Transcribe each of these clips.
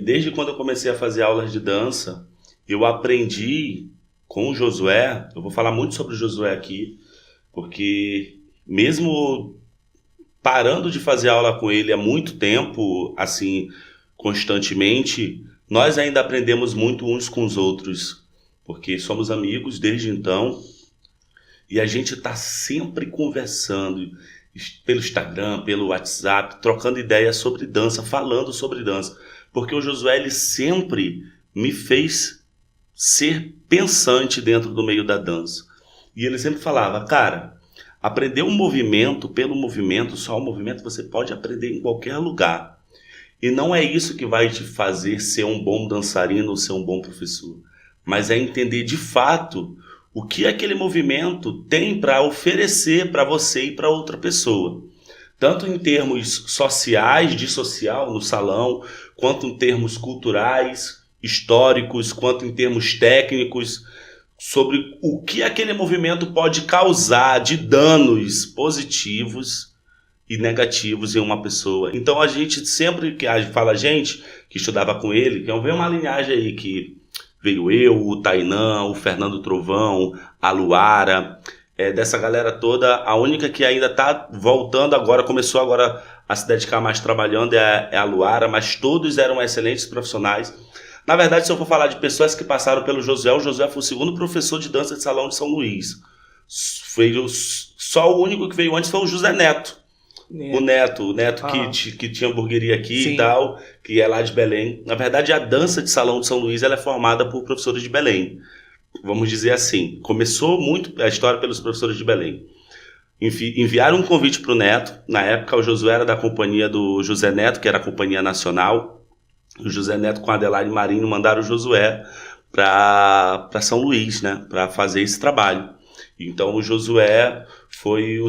desde quando eu comecei a fazer aulas de dança, eu aprendi com o Josué. Eu vou falar muito sobre o Josué aqui, porque mesmo parando de fazer aula com ele há muito tempo, assim, constantemente, nós ainda aprendemos muito uns com os outros, porque somos amigos desde então, e a gente está sempre conversando pelo Instagram, pelo WhatsApp, trocando ideias sobre dança, falando sobre dança, porque o Josué, ele sempre me fez ser pensante dentro do meio da dança. E ele sempre falava, cara, aprender um movimento, pelo movimento, só o movimento você pode aprender em qualquer lugar. E não é isso que vai te fazer ser um bom dançarino ou ser um bom professor, mas é entender de fato o que aquele movimento tem para oferecer para você e para outra pessoa. Tanto em termos sociais, de social no salão, quanto em termos culturais, históricos, quanto em termos técnicos, sobre o que aquele movimento pode causar de danos positivos e negativos em uma pessoa. Então a gente sempre que fala, a gente que estudava com ele, que veio uma linhagem aí que veio eu, o Tainã, o Fernando Trovão, a Luara, dessa galera toda, a única que ainda está voltando agora, começou agora a se dedicar mais trabalhando é a Luara, mas todos eram excelentes profissionais. Na verdade, se eu for falar de pessoas que passaram pelo Josué, o Josué foi o segundo professor de dança de salão de São Luís. Só o único que veio antes foi o José Neto. O Neto que tinha hamburgueria aqui. Sim. E tal, que é lá de Belém. Na verdade, a dança de salão de São Luís ela é formada por professores de Belém. Vamos dizer assim, começou muito a história pelos professores de Belém. Enviaram um convite para o Neto. Na época, o Josué era da companhia do José Neto, que era a companhia nacional. O José Neto com a Adelaide Marinho mandaram o Josué para São Luís, né, para fazer esse trabalho. Então, o Josué foi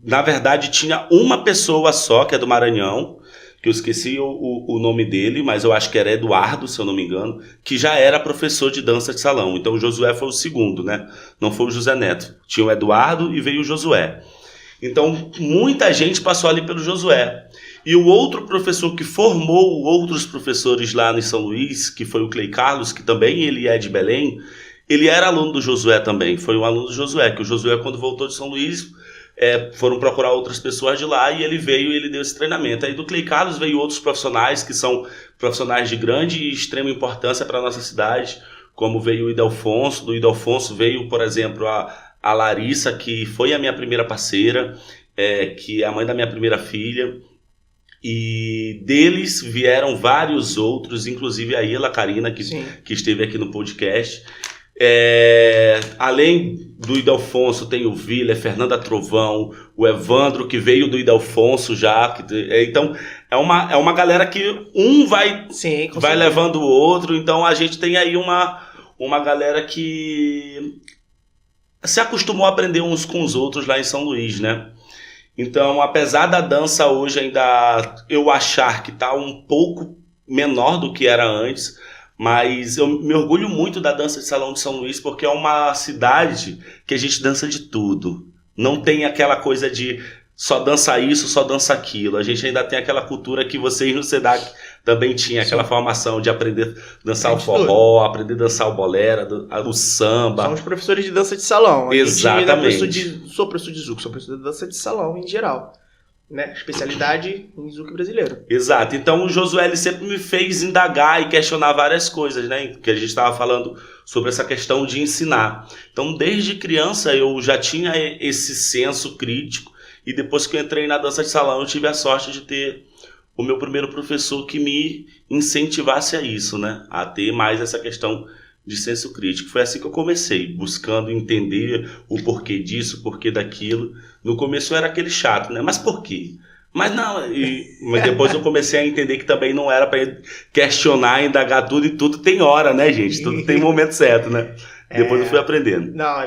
na verdade, tinha uma pessoa só, que é do Maranhão, que eu esqueci o nome dele, mas eu acho que era Eduardo, se eu não me engano, que já era professor de dança de salão. Então o Josué foi o segundo, né? Não foi o José Neto. Tinha o Eduardo e veio o Josué. Então muita gente passou ali pelo Josué. E o outro professor que formou outros professores lá em São Luís, que foi o Clay Carlos, que também ele é de Belém, ele era aluno do Josué também. Foi um aluno do Josué, que o Josué, quando voltou de São Luís, foram procurar outras pessoas de lá e ele veio e ele deu esse treinamento. Aí do Clay Carlos veio outros profissionais que são profissionais de grande e extrema importância para a nossa cidade, como veio o Idelfonso. Do Idelfonso veio, por exemplo, a Larissa, que foi a minha primeira parceira, que é a mãe da minha primeira filha. E deles vieram vários outros, inclusive a Ila Karina, que esteve aqui no podcast. Além do Idelfonso tem o Vila, Fernanda Trovão, o Evandro, que veio do Idelfonso já. Então é uma galera que um vai levando o outro. Então a gente tem aí uma galera que se acostumou a aprender uns com os outros lá em São Luís, né? Então, apesar da dança hoje ainda eu achar que está um pouco menor do que era antes, mas eu me orgulho muito da dança de salão de São Luís, porque é uma cidade que a gente dança de tudo. Não tem aquela coisa de só dança isso, só dança aquilo. A gente ainda tem aquela cultura que vocês no SEDAC também tinha, aquela formação de aprender a dançar o forró, aprender a dançar o bolero, o samba. Somos professores de dança de salão. Exatamente. Sou professor de Zouk, sou professor de dança de salão em geral. Né? Especialidade em Zouk brasileiro. Exato. Então o Josué ele sempre me fez indagar e questionar várias coisas, né? Que a gente estava falando sobre essa questão de ensinar. Então desde criança eu já tinha esse senso crítico e depois que eu entrei na dança de salão eu tive a sorte de ter o meu primeiro professor que me incentivasse a isso, né? A ter mais essa questão de senso crítico. Foi assim que eu comecei, buscando entender o porquê disso, o porquê daquilo. No começo eu era aquele chato, né? Mas por quê? Mas não, mas depois eu comecei a entender que também não era para questionar, indagar tudo, e tudo tem hora, né, gente? Tudo tem momento certo, né? Depois eu fui aprendendo. Não,